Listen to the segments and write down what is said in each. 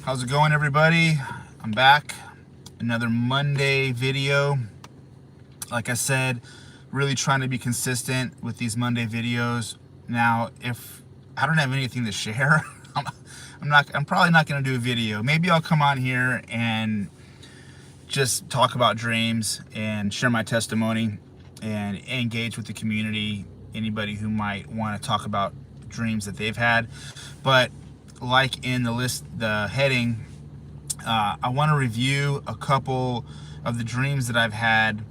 How's it going, everybody? I'm back. Another Monday video. Like I said, really trying to be consistent with these Monday videos. Now, if I don't have anything to share, I'm probably not going to do a video. Maybe I'll come on here and just talk about dreams and share my testimony and engage with the community. Anybody who might want to talk about dreams that they've had. But like in the heading, I want to review a couple of the dreams that I've had.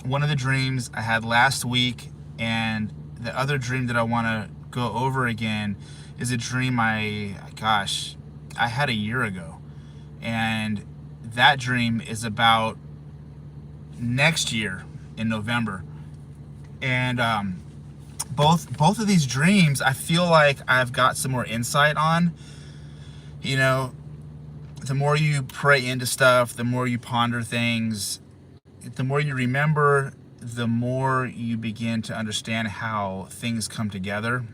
One of the dreams I had last week, and the other dream that I want to go over again is a dream I had a year ago. And that dream is about next year in November. And both of these dreams, I feel like I've got some more insight on. You know, the more you pray into stuff, the more you ponder things, the more you remember, the more you begin to understand how things come together.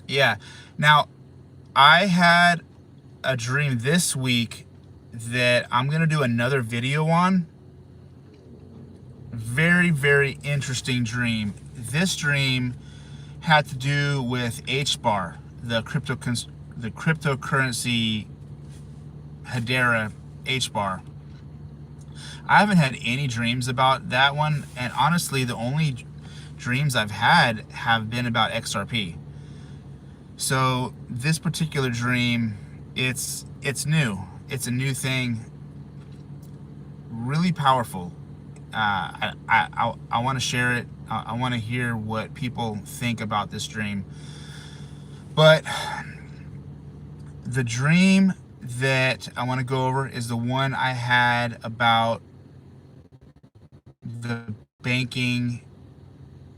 Yeah. Now, I had a dream this week that I'm going to do another video on. Very, very interesting dream. This dream had to do with HBAR, the cryptocurrency Hedera HBAR. I haven't had any dreams about that one, and honestly, the only dreams I've had have been about XRP. So this particular dream, it's new. It's a new thing. Really powerful. I want to share it. I want to hear what people think about this dream. But the dream that I want to go over is the one I had about the banking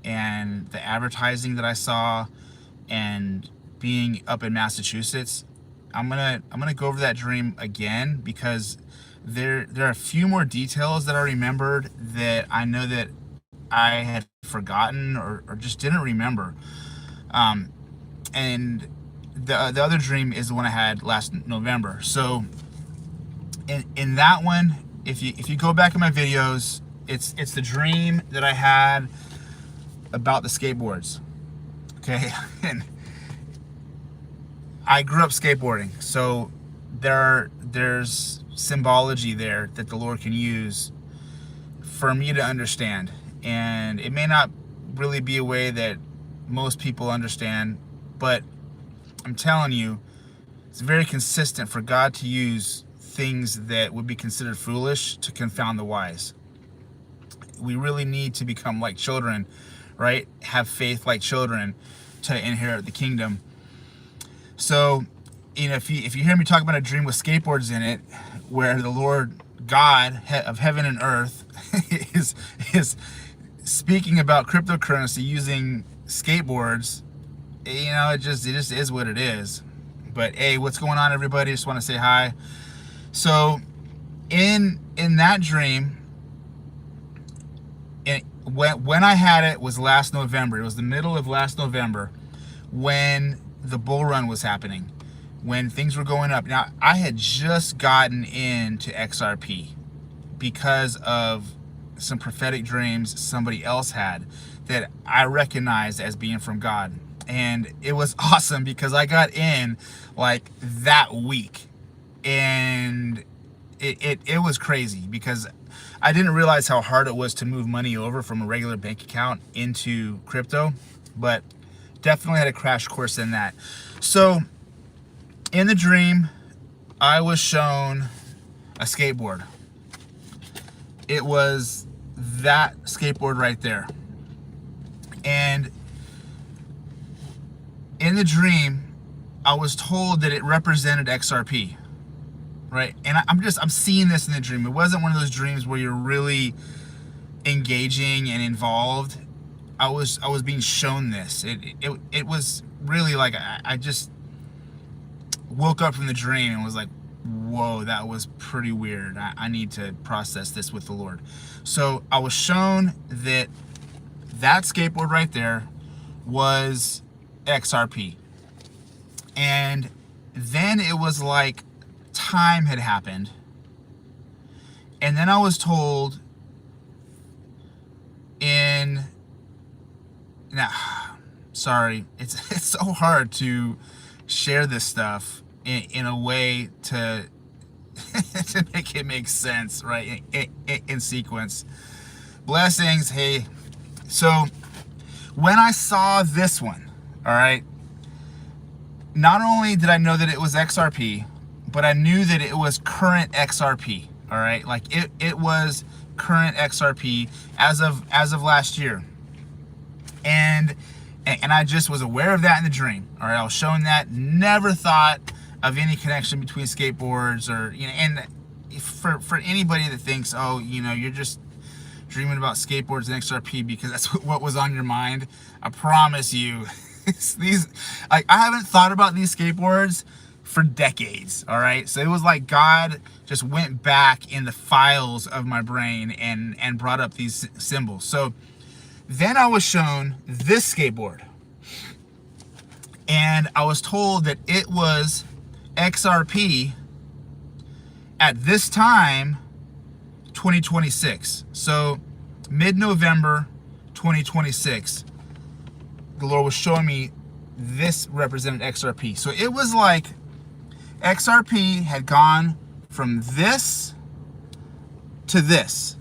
and the advertising that I saw and being up in Massachusetts. I'm gonna go over that dream again because there are a few more details that I remembered that I know that I had forgotten or just didn't remember. And the other dream is the one I had last November. So in that one, if you go back in my videos, it's the dream that I had about the skateboards. Okay, and I grew up skateboarding, so there's symbology there that the Lord can use for me to understand, and it may not really be a way that most people understand, but I'm telling you, it's very consistent for God to use things that would be considered foolish to confound the wise. We really need to become like children, right? Have faith like children to inherit the kingdom. So, you know, if you hear me talk about a dream with skateboards in it, where the Lord God of heaven and earth is speaking about cryptocurrency using skateboards, you know, it just is what it is. But hey, what's going on, everybody? Just want to say hi. So in that dream, when I had it was last November. It was the middle of last November when the bull run was happening, when things were going up. Now, I had just gotten into XRP because of some prophetic dreams somebody else had that I recognized as being from God. And it was awesome because I got in like that week, and it was crazy because I didn't realize how hard it was to move money over from a regular bank account into crypto, but definitely had a crash course in that. So in the dream, I was shown a skateboard. It was that skateboard right there. And in the dream, I was told that it represented XRP, right? And I'm seeing this in the dream. It wasn't one of those dreams where you're really engaging and involved. I was being shown this. It was really like I just woke up from the dream and was like, whoa, that was pretty weird. I need to process this with the Lord. So I was shown that skateboard right there was XRP. And then it was like time had happened. And then I was told sorry, it's so hard to share this stuff in a way to to make it make sense, right? In sequence. Blessings. Hey, so when I saw this one, all right, not only did I know that it was XRP, but I knew that it was current XRP. All right, like it was current XRP as of last year, and I just was aware of that in the dream. All right, I was shown that. Never thought of any connection between skateboards or, you know, and for anybody that thinks, oh, you know, you're just dreaming about skateboards and XRP because that's what was on your mind, I promise you, these, like, I haven't thought about these skateboards for decades. All right, so it was like God just went back in the files of my brain and brought up these symbols. So then I was shown this skateboard, and I was told that it was XRP at this time, 2026. So mid-November 2026, the Lord was showing me this represented XRP. So it was like XRP had gone from this to this.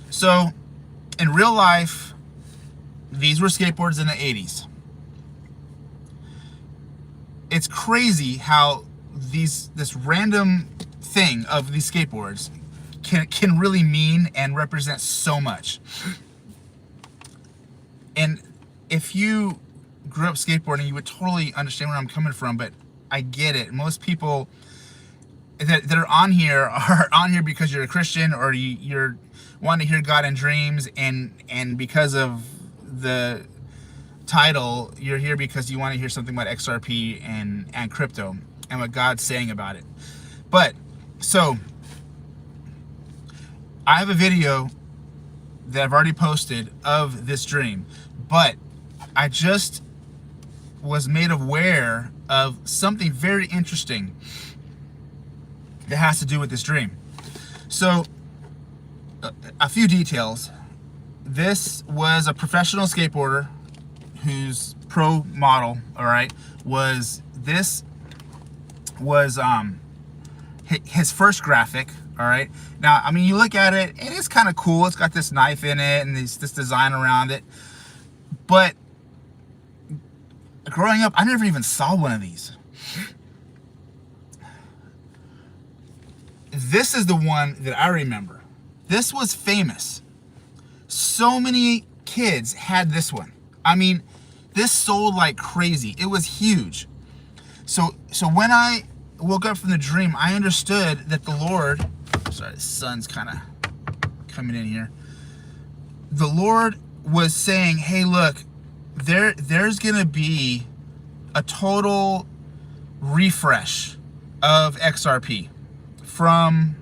So in real life, these were skateboards in the 80s. It's crazy how this random thing of these skateboards can really mean and represent so much. And if you grew up skateboarding, you would totally understand where I'm coming from, but I get it. Most people that are on here because you're a Christian, or you're wanting to hear God in dreams, and because of the title, you're here because you want to hear something about XRP and crypto and what God's saying about it. But so I have a video that I've already posted of this dream, but I just was made aware of something very interesting that has to do with this dream. So a few details. This was a professional skateboarder whose pro model, all right, was his first graphic. All right, now, I mean, you look at it and it's kind of cool. It's got this knife in it and this design around it, but growing up, I never even saw one of these. This is the one that I remember. This was famous. So many kids had this one. I mean, this sold like crazy. It was huge. So when I woke up from the dream, I understood that the Lord, sorry, the sun's kind of coming in here. The Lord was saying, hey, look, there's going to be a total refresh of XRP from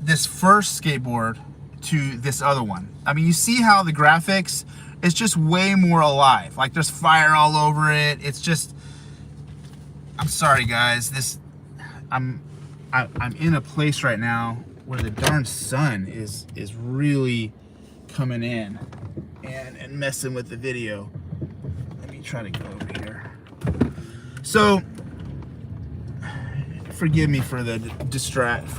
this first skateboard to this other one. I mean, you see how the graphics is just way more alive. Like, there's fire all over it. It's just, I'm sorry guys, I'm in a place right now where the darn sun is really coming in and messing with the video. Let me try to go over here. So forgive me for the distractions.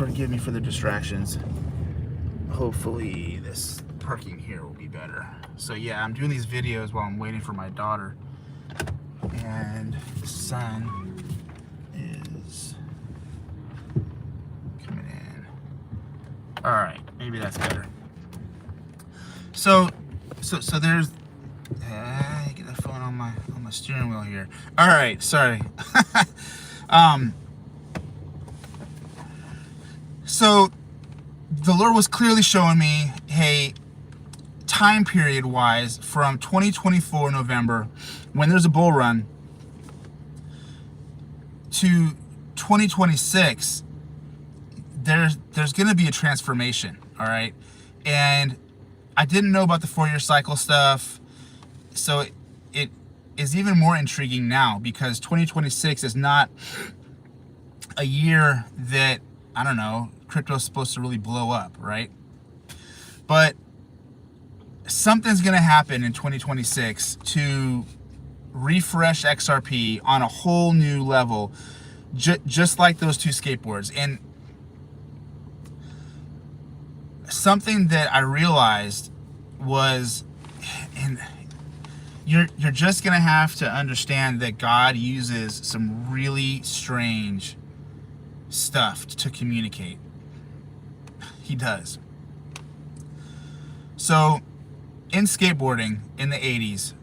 Hopefully this parking here will be better. So yeah, I'm doing these videos while I'm waiting for my daughter, and the sun is coming in. All right, maybe that's better. So there's get the phone on my steering wheel here. All right, sorry. So the Lord was clearly showing me, hey, time period wise, from 2024 November, when there's a bull run, to 2026, there's going to be a transformation. All right, and I didn't know about the 4-year cycle stuff, so is even more intriguing now, because 2026 is not a year that, I don't know, crypto's supposed to really blow up, right? But something's going to happen in 2026 to refresh XRP on a whole new level, just like those two skateboards. And something that I realized was, and you're just going to have to understand that God uses some really strange stuff to communicate. He does. So in skateboarding in the 80s,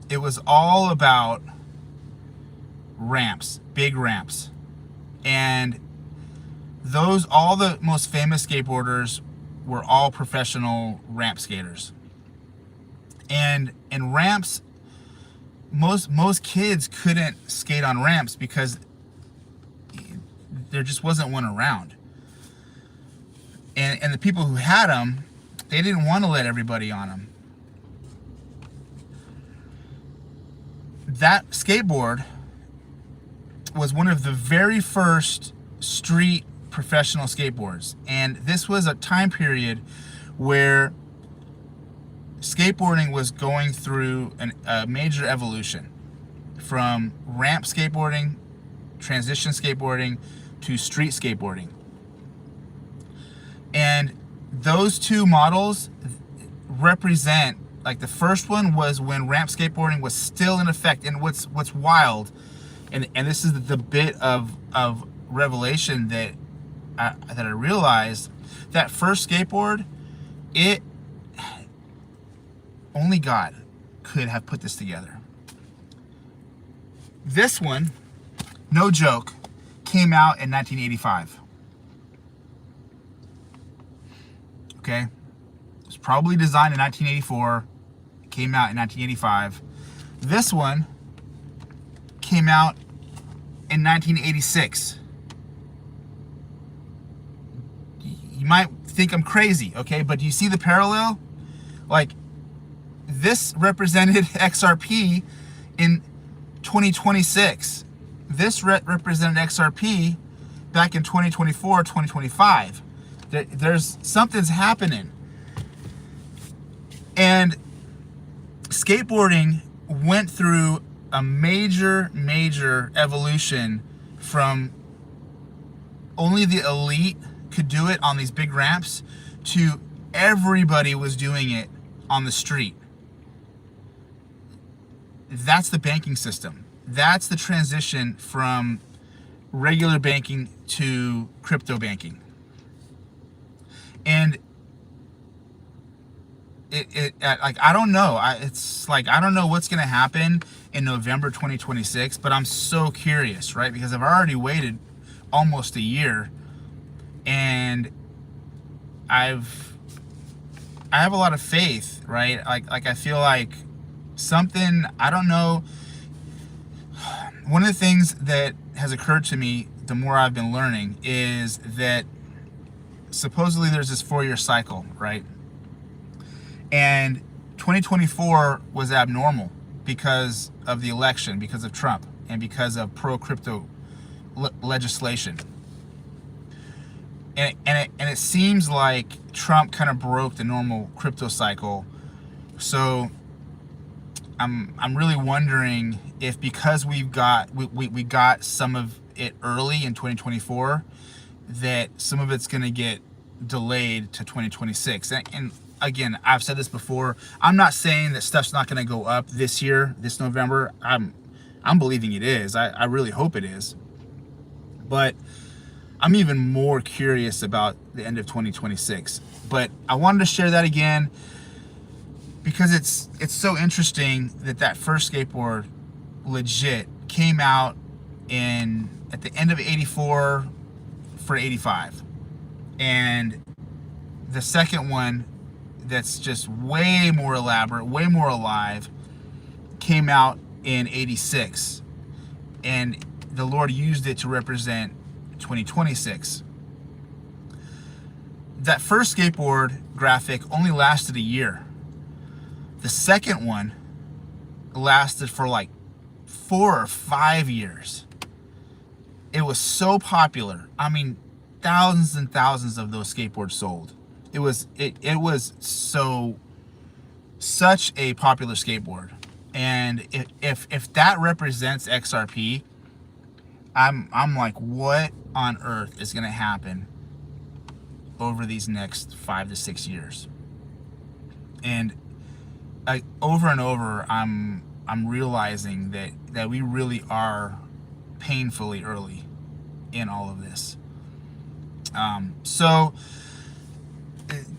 it was all about ramps, big ramps. And those, all the most famous skateboarders were all professional ramp skaters. And in ramps, most kids couldn't skate on ramps because there just wasn't one around. And the people who had them, they didn't want to let everybody on them. That skateboard was one of the very first street professional skateboards. And this was a time period where skateboarding was going through a major evolution, from ramp skateboarding, transition skateboarding, to street skateboarding. And those two models represent, like, the first one was when ramp skateboarding was still in effect. And what's wild, and this is the bit of revelation that I realized, that first skateboard, it only God could have put this together. This one, no joke, came out in 1985. Okay, it was probably designed in 1984, came out in 1985. This one came out in 1986. You might think I'm crazy, okay, but do you see the parallel? Like, this represented XRP in 2026. This represented XRP back in 2024, 2025. There's something's happening. And skateboarding went through a major evolution from only the elite could do it on these big ramps to everybody was doing it on the street. That's the banking system. That's the transition from regular banking to crypto banking. And like, I don't know. It's like, I don't know what's going to happen in November 2026, but I'm so curious, right? Because I've already waited almost a year, and I have a lot of faith, right? Like I feel like something, I don't know. One of the things that has occurred to me the more I've been learning is that supposedly there's this 4-year cycle, right? And 2024 was abnormal because of the election, because of Trump, and because of pro-crypto legislation. And it seems like Trump kind of broke the normal crypto cycle. So I'm really wondering if, because we got some of it early in 2024, that some of it's going to get delayed to 2026. And again, I've said this before, I'm not saying that stuff's not going to go up this year, this November. I'm believing it is. I really hope it is. But I'm even more curious about the end of 2026. But I wanted to share that again because it's so interesting that first skateboard legit came out at the end of 84 for 85. And the second one, that's just way more elaborate, way more alive, came out in 86. And the Lord used it to represent 2026. That first skateboard graphic only lasted a year. The second one lasted for like 4 or 5 years. It was so popular. I mean, thousands and thousands of those skateboards sold. It was such a popular skateboard. And if that represents XRP, I'm like, what on earth is going to happen over these next 5 to 6 years? And over and over, I'm realizing that we really are painfully early in all of this. So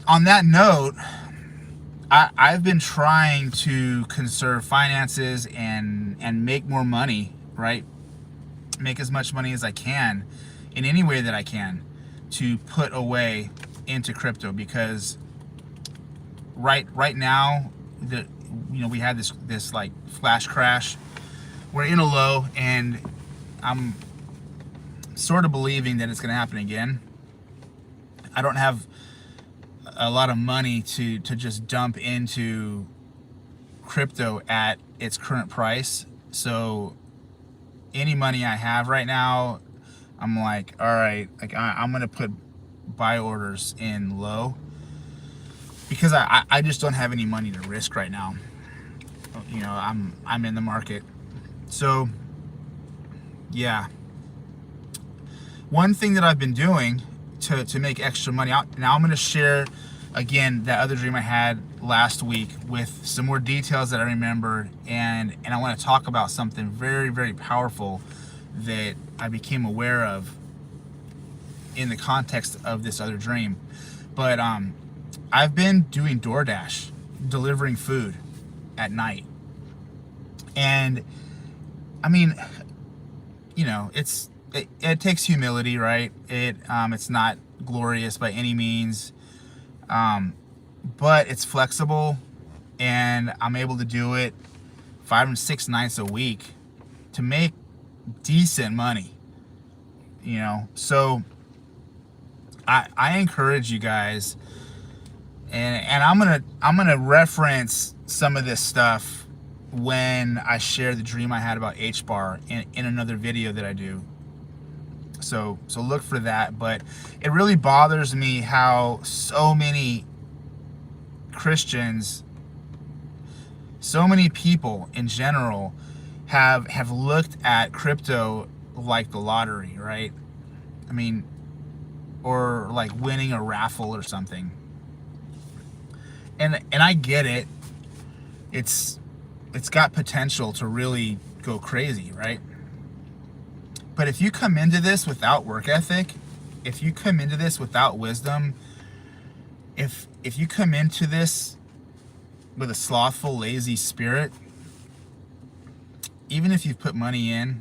on that note, I've been trying to conserve finances and make more money, right? Make as much money as I can in any way that I can to put away into crypto, because right now, we had this like flash crash. We're in a low, and I'm sort of believing that it's going to happen again. I don't have a lot of money to just dump into crypto at its current price. So any money I have right now, I'm like, all right, like I'm going to put buy orders in low, because I just don't have any money to risk right now. I'm in the market. So yeah, one thing that I've been doing to make extra money out, now I'm going to share again that other dream I had last week with some more details that I remembered, and I want to talk about something very, very powerful that I became aware of in the context of this other dream. But I've been doing DoorDash, delivering food at night. And I mean, it takes humility, right? It's not glorious by any means, but it's flexible, and I'm able to do it 5 and 6 nights a week to make decent money. So I encourage you guys, and I'm gonna reference some of this stuff when I share the dream I had about H-bar in another video that I do. So look for that. But it really bothers me how so many Christians, so many people in general have looked at crypto like the lottery, right? I mean, or like winning a raffle or something. And I get it. It's got potential to really go crazy, right? But if you come into this without work ethic, if you come into this without wisdom, if you come into this with a slothful, lazy spirit, even if you've put money in,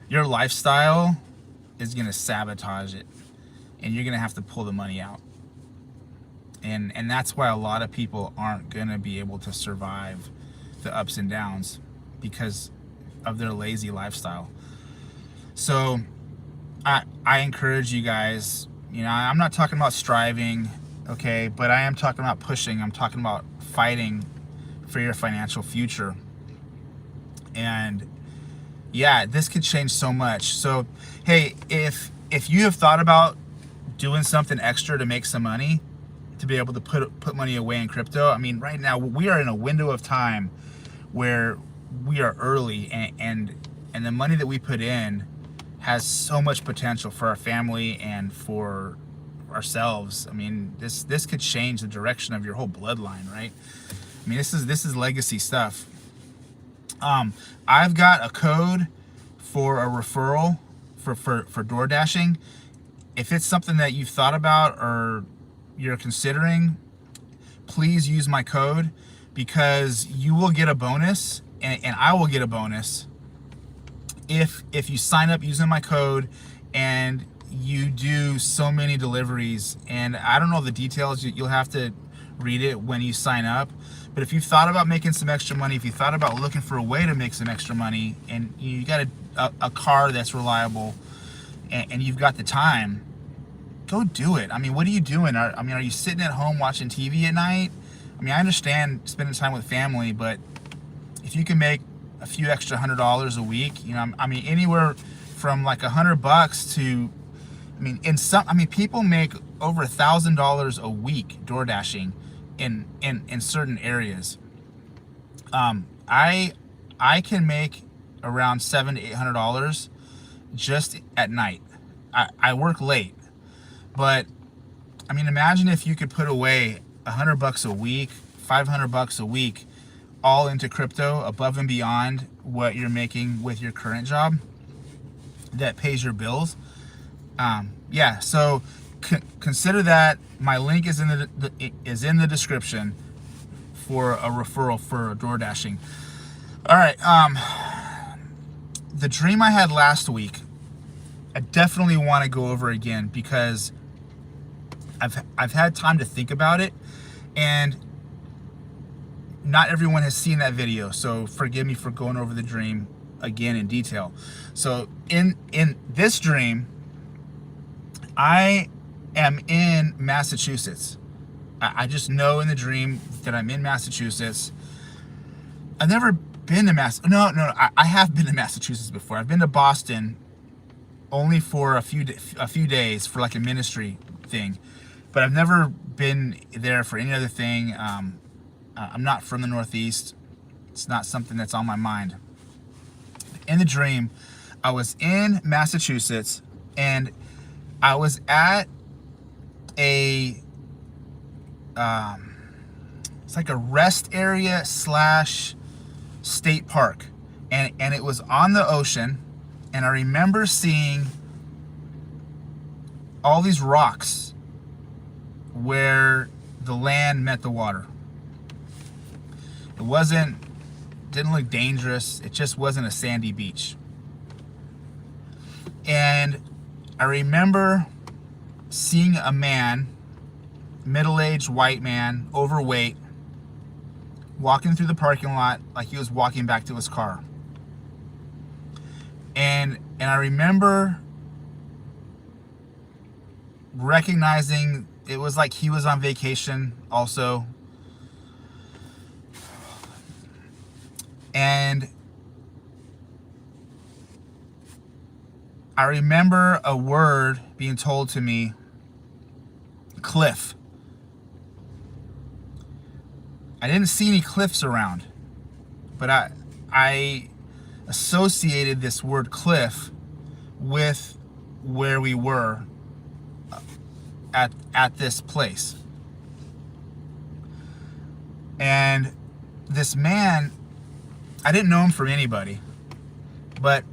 your lifestyle is going to sabotage it, and you're going to have to pull the money out. And that's why a lot of people aren't going to be able to survive the ups and downs, because of their lazy lifestyle. So I encourage you guys, I'm not talking about striving, okay, but I am talking about pushing. I'm talking about fighting for your financial future. And yeah, this could change so much. So hey, if you have thought about doing something extra to make some money, to be able to put money away in crypto, I mean, right now we are in a window of time where we are early, and the money that we put in has so much potential for our family and for ourselves. I mean, this could change the direction of your whole bloodline, right? I mean, this is legacy stuff. I've got a code for a referral for DoorDashing. If it's something that you've thought about or you're considering, please use my code, because you will get a bonus, and I will get a bonus if you sign up using my code and you do so many deliveries. And I don't know the details, you'll have to read it when you sign up. But if you've thought about making some extra money, if you thought about looking for a way to make some extra money, and you got a car that's reliable, and you've got the time, go do it. I mean, what are you doing? Are you sitting at home watching TV at night? I mean, I understand spending time with family, but if you can make a few extra $100 a week. You know, I mean, anywhere from like $100 to, I mean, people make over $1,000 a week DoorDashing in certain areas. I can make around $700 to $800 just at night. I work late, but I mean, imagine if you could put away $100 a week, $500 a week, all into crypto above and beyond what you're making with your current job that pays your bills. Yeah, so consider that. My link is in the description for a referral for DoorDashing. All right, the dream I had last week, I definitely want to go over again because I've had time to think about it, and not everyone has seen that video, so forgive me for going over the dream again in detail. So in this dream, I am in Massachusetts. I just know in the dream that I'm in Massachusetts. I've never been to I have been to Massachusetts before. I've been to Boston only for a few days for like a ministry thing, but I've never been there for any other thing. I'm not from the Northeast. It's not something that's on my mind. In the dream, I was in Massachusetts, and I was at a it's like a rest area / state park, and it was on the ocean, and I remember seeing all these rocks where the land met the water. It didn't look dangerous. It just wasn't a sandy beach. And I remember seeing a man, middle-aged white man, overweight, walking through the parking lot like he was walking back to his car. And I remember recognizing it was like he was on vacation also. And I remember a word being told to me, cliff. I didn't see any cliffs around, but I associated this word cliff with where we were at this place. And this man, I didn't know him from anybody, but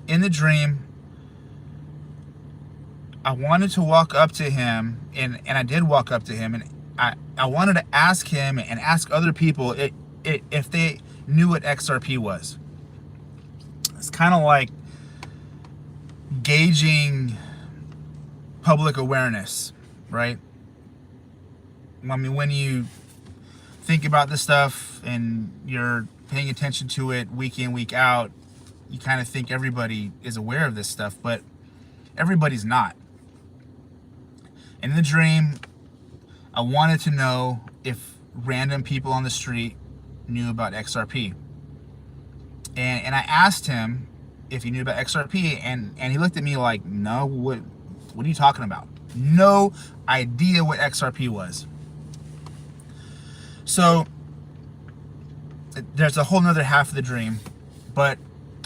in the dream, I wanted to walk up to him, and I did walk up to him, and I wanted to ask him and ask other people if they knew what XRP was. It's kind of like gauging public awareness, right? I mean, when you think about this stuff and you're paying attention to it week in, week out, you kind of think everybody is aware of this stuff, but everybody's not. In the dream, I wanted to know if random people on the street knew about XRP. And I asked him if he knew about XRP, and he looked at me like, no, what are you talking about? No idea what XRP was. So there's a whole nother half of the dream, but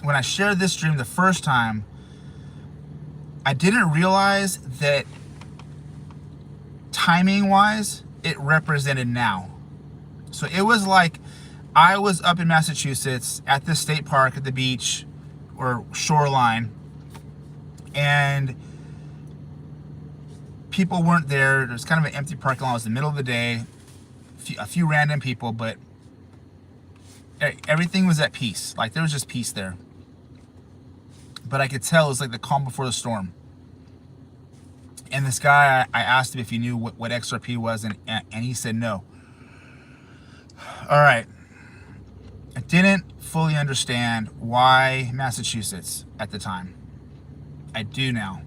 when I shared this dream the first time, I didn't realize that timing wise, it represented now. So it was like I was up in Massachusetts at the state park at the beach or shoreline, and people weren't there. There was kind of an empty parking lot. It was the middle of the day, a few random people, but everything was at peace. Like there was just peace there. But I could tell it was like the calm before the storm. And this guy, I asked him if he knew what XRP was, and he said no. All right. I didn't fully understand why Massachusetts at the time. I do now.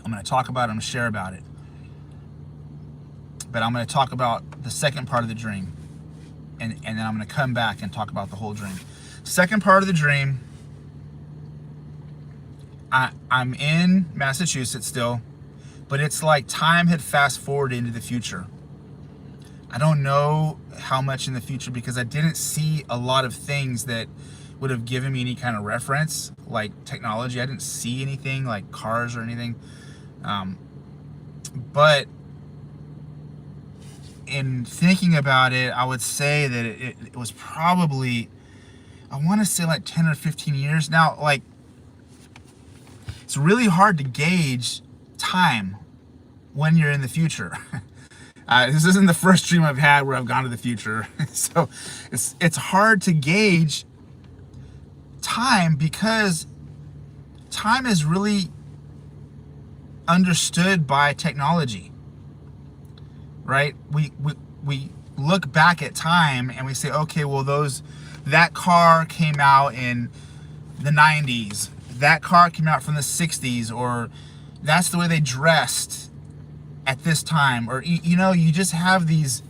I'm going to talk about it. I'm going to share about it. But I'm going to talk about the second part of the dream. And then I'm going to come back and talk about the whole dream. Second part of the dream, I'm in Massachusetts still, but it's like time had fast forwarded into the future. I don't know how much in the future because I didn't see a lot of things that would have given me any kind of reference, like technology. I didn't see anything like cars or anything. But in thinking about it, I would say that it was probably, I want to say like 10 or 15 years. Now, like, it's really hard to gauge time when you're in the future. This isn't the first dream I've had where I've gone to the future. So it's hard to gauge time because time is really understood by technology, right? We look back at time and we say, okay, well, that car came out in the 90s. That car came out from the 60s, or that's the way they dressed at this time, or you just have these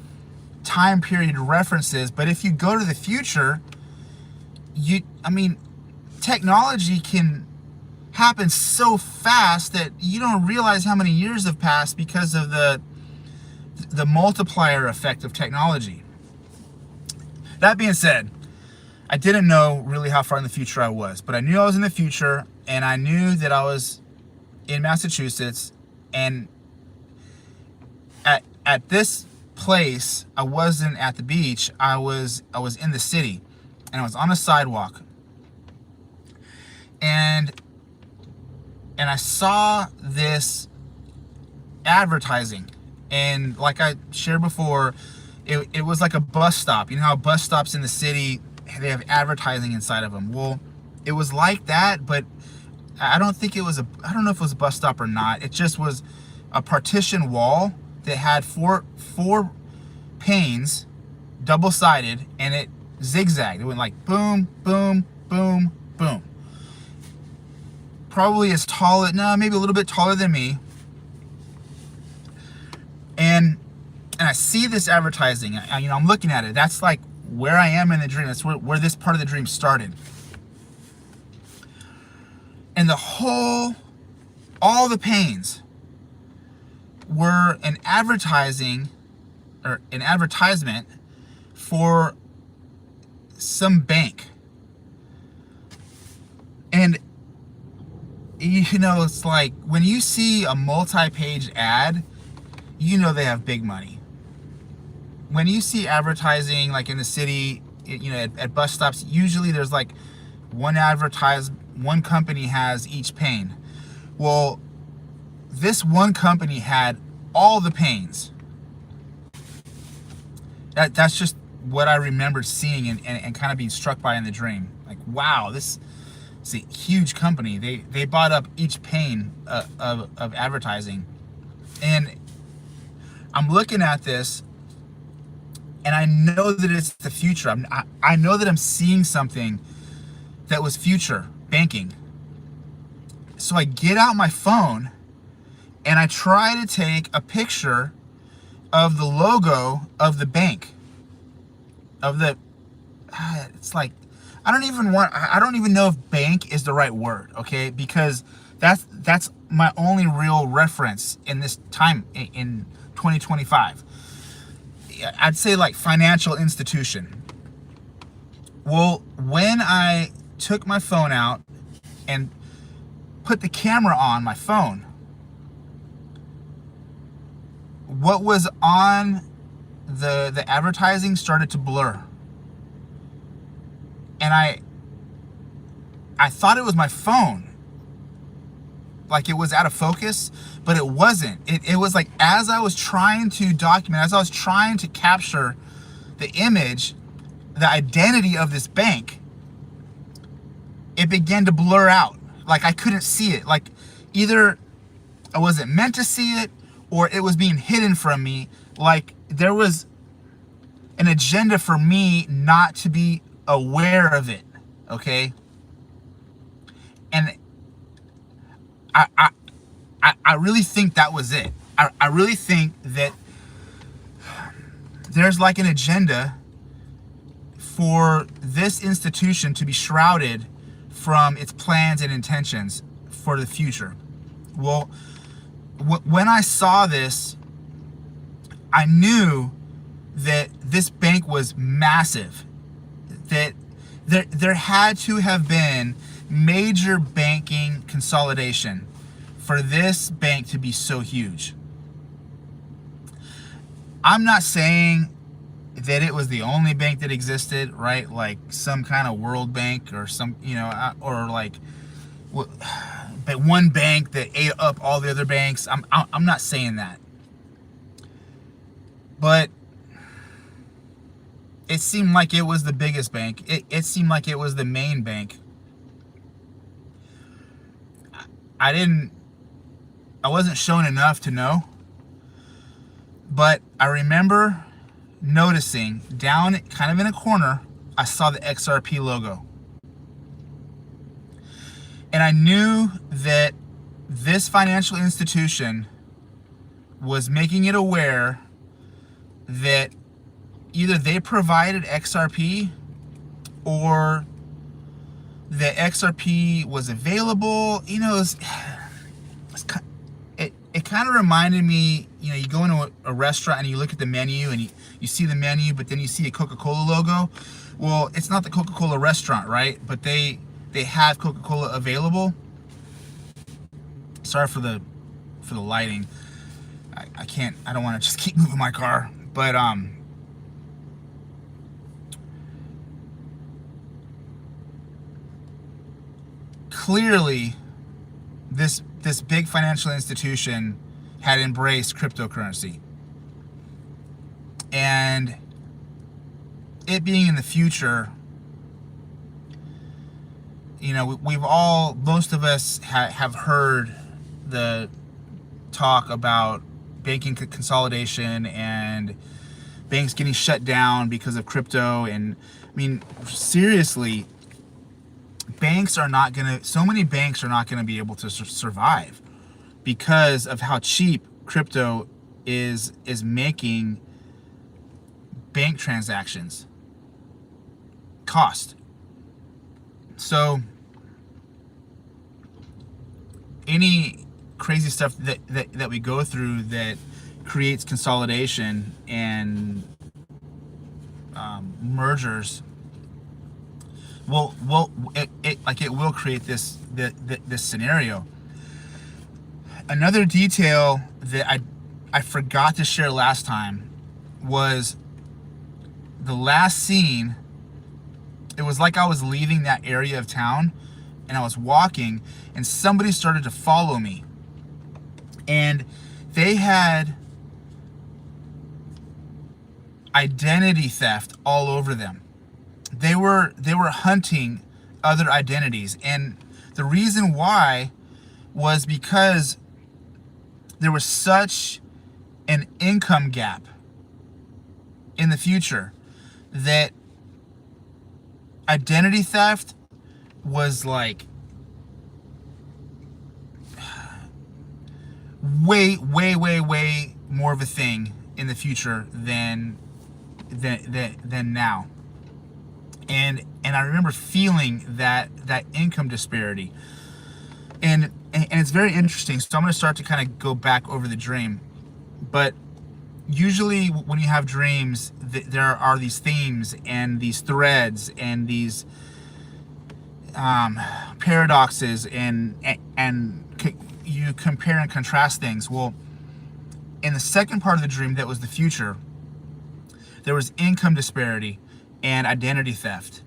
time period references. But if you go to the future, technology can happen so fast that you don't realize how many years have passed because of the multiplier effect of technology. That being said, I didn't know really how far in the future I was, but I knew I was in the future, and I knew that I was in Massachusetts, and at this place, I wasn't at the beach. I was in the city, and I was on a sidewalk, and I saw this advertising, and like I shared before, it was like a bus stop. You know how bus stops in the city, they have advertising inside of them. Well, it was like that, but I don't know if it was a bus stop or not. It just was a partition wall that had four panes, double-sided, and it zigzagged. It went like boom, boom, boom, boom. Probably as tall, maybe a little bit taller than me. And I see this advertising. I'm looking at it. That's like where I am in the dream. That's where this part of the dream started. And all the panes were an advertisement for some bank. And it's like when you see a multi-page ad, they have big money. When you see advertising like in the city, at bus stops, usually there's like one company has each pane. Well, this one company had all the panes. That's just what I remembered seeing and kind of being struck by in the dream. Like, wow, this is a huge company. They bought up each pane of advertising. And I'm looking at this, and I know that it's the future. I know that I'm seeing something that was future banking. So I get out my phone and I try to take a picture of the logo of the bank. It's like, I don't even know if bank is the right word, okay? Because that's my only real reference in this time in 2025. I'd say like financial institution. Well, when I took my phone out and put the camera on my phone, what was on the advertising started to blur. And I thought it was my phone. Like it was out of focus, but it wasn't. It was like as I was trying to document, as I was trying to capture the image, the identity of this bank, it began to blur out. Like I couldn't see it. Like either I wasn't meant to see it or it was being hidden from me. Like there was an agenda for me not to be aware of it. Okay? And I really think that was it. I really think that there's like an agenda for this institution to be shrouded from its plans and intentions for the future. Well, when I saw this, I knew that this bank was massive, that there had to have been major banking consolidation for this bank to be so huge. I'm not saying that it was the only bank that existed, right? Like some kind of world bank or some, or like but one bank that ate up all the other banks. I'm not saying that. But it seemed like it was the biggest bank. It seemed like it was the main bank. I wasn't shown enough to know. But I remember noticing down kind of in a corner, I saw the XRP logo. And I knew that this financial institution was making it aware that either they provided XRP or the XRP was available. It kind of reminded me, you go into a restaurant and you look at the menu and you see the menu, but then you see a Coca-Cola logo. Well, it's not the Coca-Cola restaurant, right? But they have Coca-Cola available. Sorry for the lighting. I don't want to just keep moving my car, but clearly this big financial institution had embraced cryptocurrency, and it being in the future, most of us have heard the talk about banking consolidation and banks getting shut down because of crypto. And seriously, so many banks are not going to be able to survive because of how cheap crypto is making bank transactions cost. So any crazy stuff that we go through that creates consolidation and mergers, it will create this scenario. Another detail that I forgot to share last time was the last scene. It was like I was leaving that area of town and I was walking and somebody started to follow me, and they had identity theft all over them. They were hunting other identities, and the reason why was because there was such an income gap in the future that identity theft was like way more of a thing in the future than now. And I remember feeling that income disparity. And it's very interesting. So I'm going to start to kind of go back over the dream. But usually when you have dreams, there are these themes and these threads and these paradoxes, and you compare and contrast things. Well, in the second part of the dream, that was the future, there was income disparity and identity theft.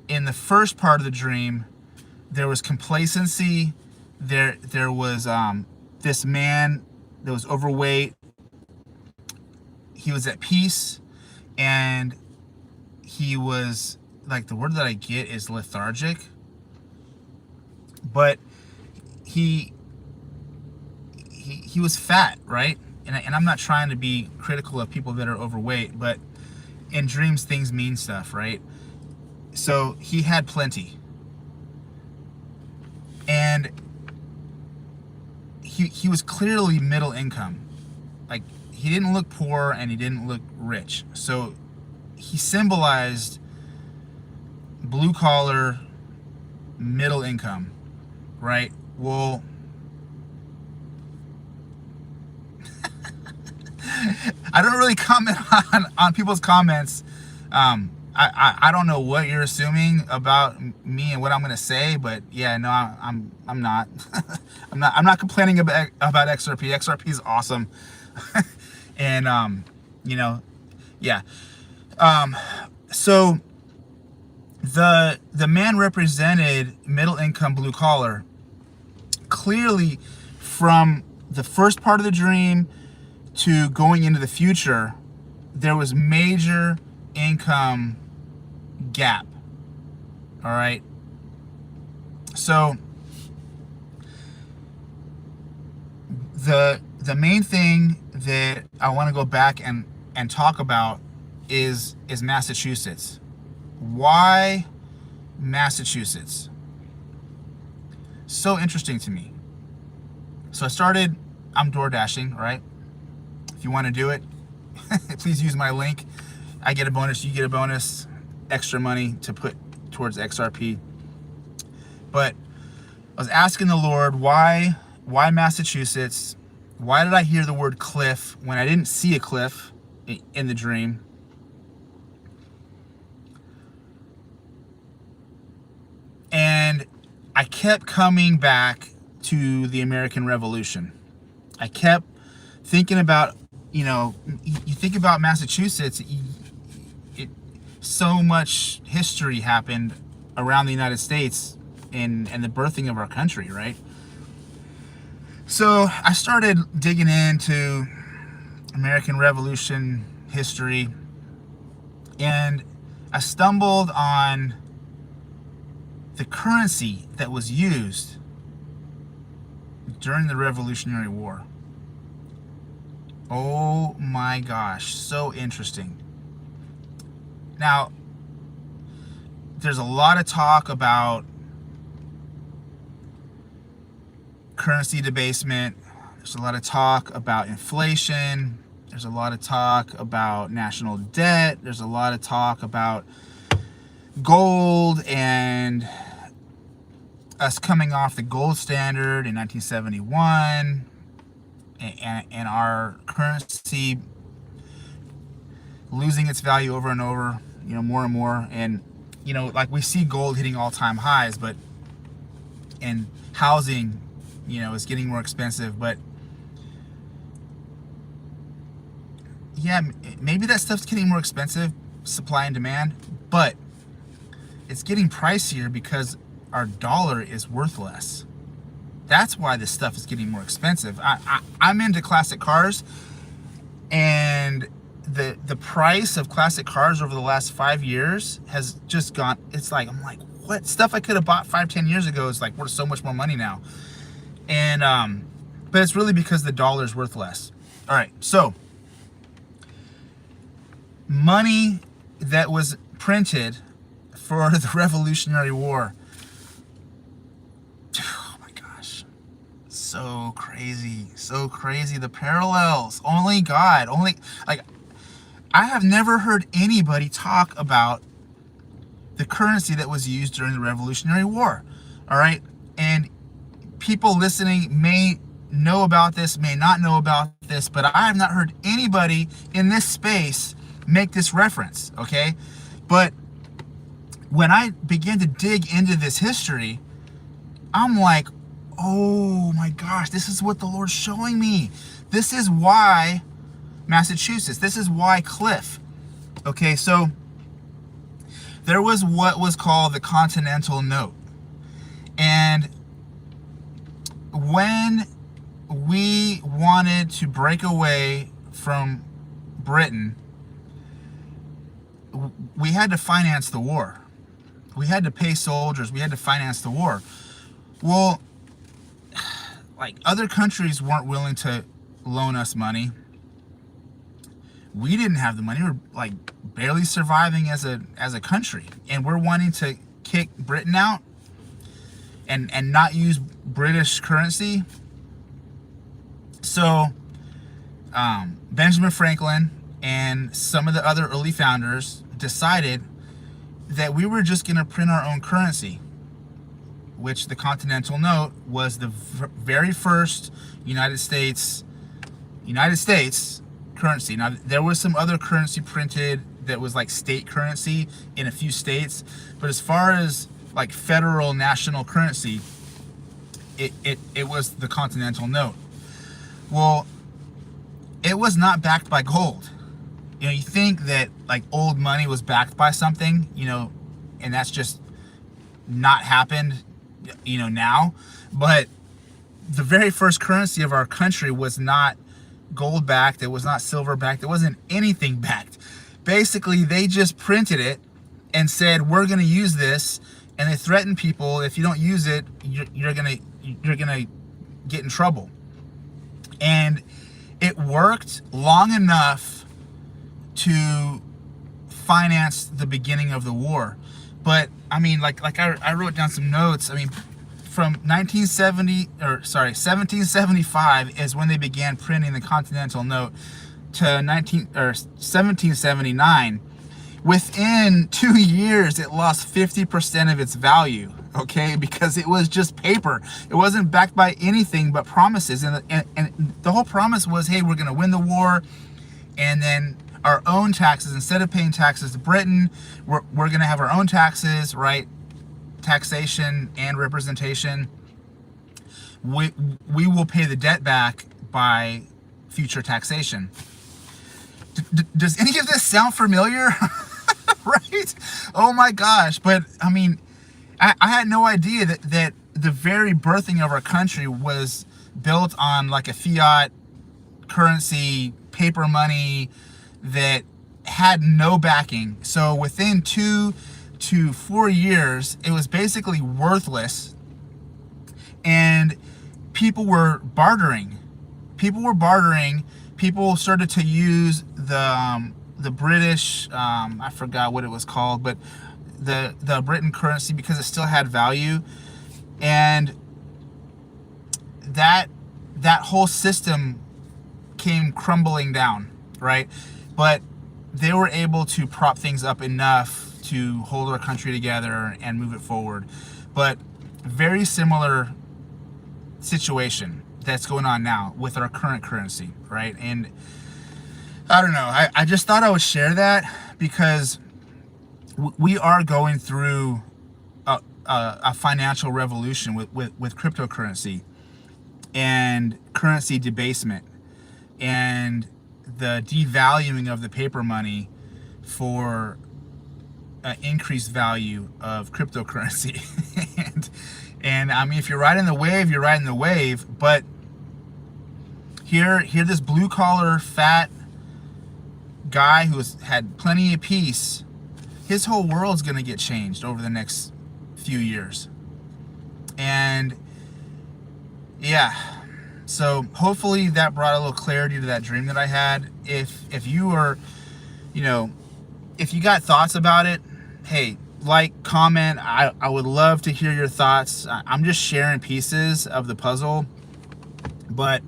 In the first part of the dream, there was complacency. There was this man that was overweight. He was at peace, and he was, like, the word that I get is lethargic, but he was fat, right? And I'm not trying to be critical of people that are overweight, but in dreams things mean stuff, right? So he had plenty, and he was clearly middle income. Like, he didn't look poor and he didn't look rich. So he symbolized blue collar, middle income, right? Well, I don't really comment on people's comments. I don't know what you're assuming about me and what I'm gonna say, but yeah, no, I'm not. I'm not complaining about XRP. XRP is awesome, and you know, yeah. So the man represented middle income, blue collar, clearly from the first part of the dream to going into the future. There was major income gap. All right. So the main thing that I want to go back and talk about is Massachusetts. Why Massachusetts? So interesting to me. So I'm DoorDashing, right? If you want to do it, please use my link. I get a bonus, you get a bonus, extra money to put towards XRP. But I was asking the Lord, why Massachusetts? Why did I hear the word cliff when I didn't see a cliff in the dream? And I kept coming back to the American Revolution. I kept thinking about, you think about Massachusetts, so much history happened around the United States and the birthing of our country, right? So I started digging into American Revolution history, and I stumbled on the currency that was used during the Revolutionary War. Oh my gosh, so interesting. Now, there's a lot of talk about currency debasement. There's a lot of talk about inflation. There's a lot of talk about national debt. There's a lot of talk about gold and us coming off the gold standard in 1971 and our currency losing its value over and over, more and more. And, like we see gold hitting all-time highs, and housing, is getting more expensive. But yeah, maybe that stuff's getting more expensive, supply and demand, but it's getting pricier because our dollar is worth less. That's why this stuff is getting more expensive. I'm into classic cars, and the price of classic cars over the last 5 years has just gone. I'm like, what stuff I could have bought 5-10 years ago is like worth so much more money now. And but it's really because the dollar is worth less. All right, so money that was printed for the Revolutionary War. Oh my gosh, so crazy, the parallels. Only God, I have never heard anybody talk about the currency that was used during the Revolutionary War. All right, and people listening may know about this, may not know about this, but I have not heard anybody in this space make this reference, okay? But when I began to dig into this history, I'm like, oh my gosh, this is what the Lord's showing me. This is why Massachusetts. This is why Cliff. Okay, so there was what was called the Continental Note. And when we wanted to break away from Britain, we had to finance the war. We had to pay soldiers. We had to finance the war. Well, like, other countries weren't willing to loan us money. We didn't have the money. We were like barely surviving as a country, and we're wanting to kick Britain out and not use British currency. So Benjamin Franklin and some of the other early founders decided that we were just going to print our own currency, which the Continental Note was the very first United States currency. Now, there was some other currency printed that was like state currency in a few states, but as far as like federal national currency, it was the Continental Note. Well, it was not backed by gold. You know, you think that like old money was backed by something, you know, and that's just not happened, you know, now. But the very first currency of our country was not gold backed. It was not silver backed. It wasn't anything backed. Basically, they just printed it and said, we're going to use this. And they threatened people, if you don't use it, you're gonna get in trouble. And it worked long enough to finance the beginning of the war. But I mean, like I wrote down some notes. I mean, from 1775 is when they began printing the Continental Note to 1779. Within 2 years, it lost 50% of its value, okay? Because it was just paper. It wasn't backed by anything but promises. And the whole promise was, hey, we're going to win the war, and then our own taxes, instead of paying taxes to Britain, we're going to have our own taxes, right? Taxation and representation. We will pay the debt back by future taxation. Does any of this sound familiar? Right? Oh my gosh. But I mean, I had no idea that the very birthing of our country was built on like a fiat currency, paper money that had no backing. So within 2 to 4 years, it was basically worthless, and people were bartering. People started to use the British, I forgot what it was called, but the Britain currency, because it still had value, and that whole system came crumbling down, right? But they were able to prop things up enough to hold our country together and move it forward. But very similar situation that's going on now with our current currency, right? And I don't know, I just thought I would share that because we are going through a financial revolution with cryptocurrency and currency debasement and the devaluing of the paper money for increased value of cryptocurrency. and I mean, if you're riding the wave, you're riding the wave. But here this blue collar fat guy who's had plenty of peace, his whole world's gonna get changed over the next few years. And yeah, so hopefully that brought a little clarity to that dream that I had. If you were, you know, if you got thoughts about it, hey, like, comment. I would love to hear your thoughts. I'm just sharing pieces of the puzzle, but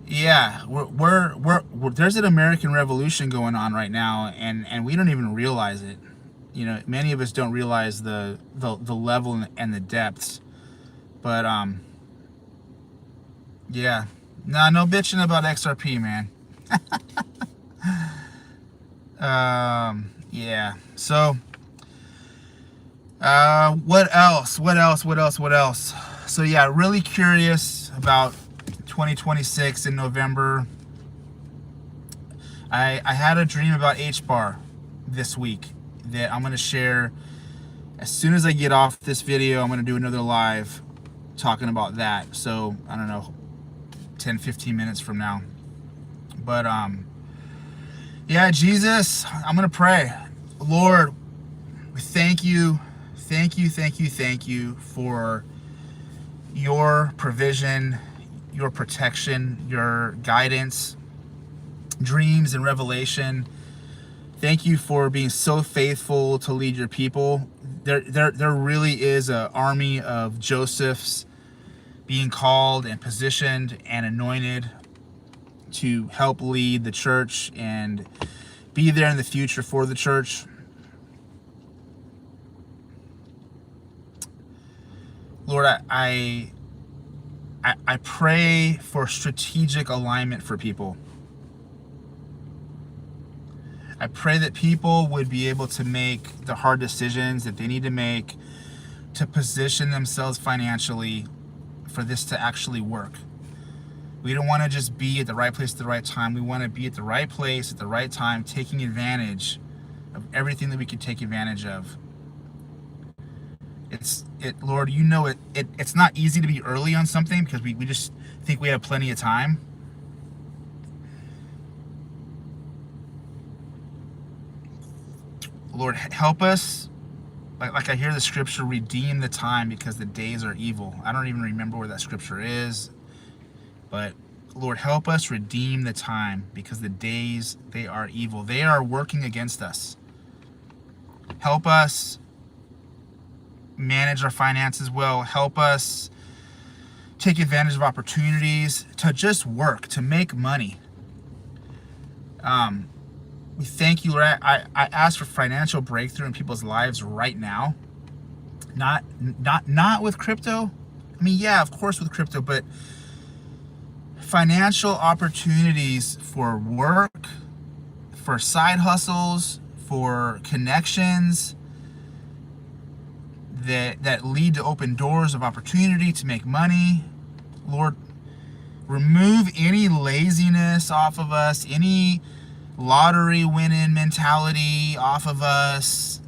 yeah, we're there's an American Revolution going on right now, and we don't even realize it. You know, many of us don't realize the level and the depths. But yeah, no bitching about XRP, man. Yeah. So what else? So yeah, really curious about 2026 in November. I had a dream about HBAR this week that I'm going to share. As soon as I get off this video, I'm going to do another live talking about that. So I don't know, 10-15 minutes from now. But yeah, Jesus, I'm going to pray. Lord, we thank you for your provision, your protection, your guidance, dreams and revelation. Thank you for being so faithful to lead your people. There really is an army of Josephs being called and positioned and anointed to help lead the church and be there in the future for the church. Lord, I pray for strategic alignment for people. I pray that people would be able to make the hard decisions that they need to make to position themselves financially for this to actually work. We don't want to just be at the right place at the right time. We want to be at the right place at the right time, taking advantage of everything that we could take advantage of. Lord, you know it's not easy to be early on something because we just think we have plenty of time. Lord, help us, like I hear the scripture, redeem the time because the days are evil. I don't even remember where that scripture is, but Lord, help us redeem the time because the days, they are evil. They are working against us. Help us manage our finances well. Help us take advantage of opportunities to just work, to make money. We thank you, Lord. I ask for financial breakthrough in people's lives right now. Not with crypto. I mean, yeah, of course with crypto, but financial opportunities for work, for side hustles, for connections that lead to open doors of opportunity to make money. Lord, remove any laziness off of us, any lottery winning mentality off of us.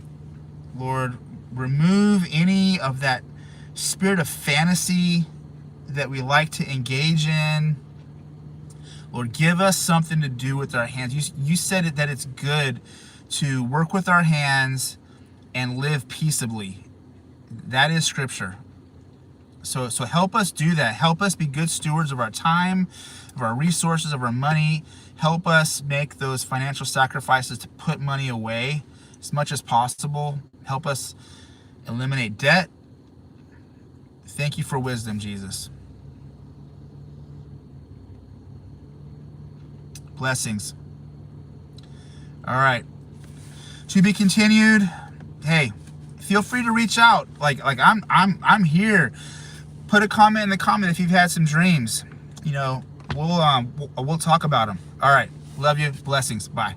Lord, remove any of that spirit of fantasy that we like to engage in. Lord, give us something to do with our hands. You said it, that it's good to work with our hands and live peaceably. That is scripture. So help us do that. Help us be good stewards of our time, of our resources, of our money. Help us make those financial sacrifices to put money away as much as possible. Help us eliminate debt. Thank you for wisdom, Jesus. Blessings. All right. To be continued. Hey, feel free to reach out. Like I'm here. Put a comment in the comment if you've had some dreams. You know, we'll talk about them. All right. Love you. Blessings. Bye.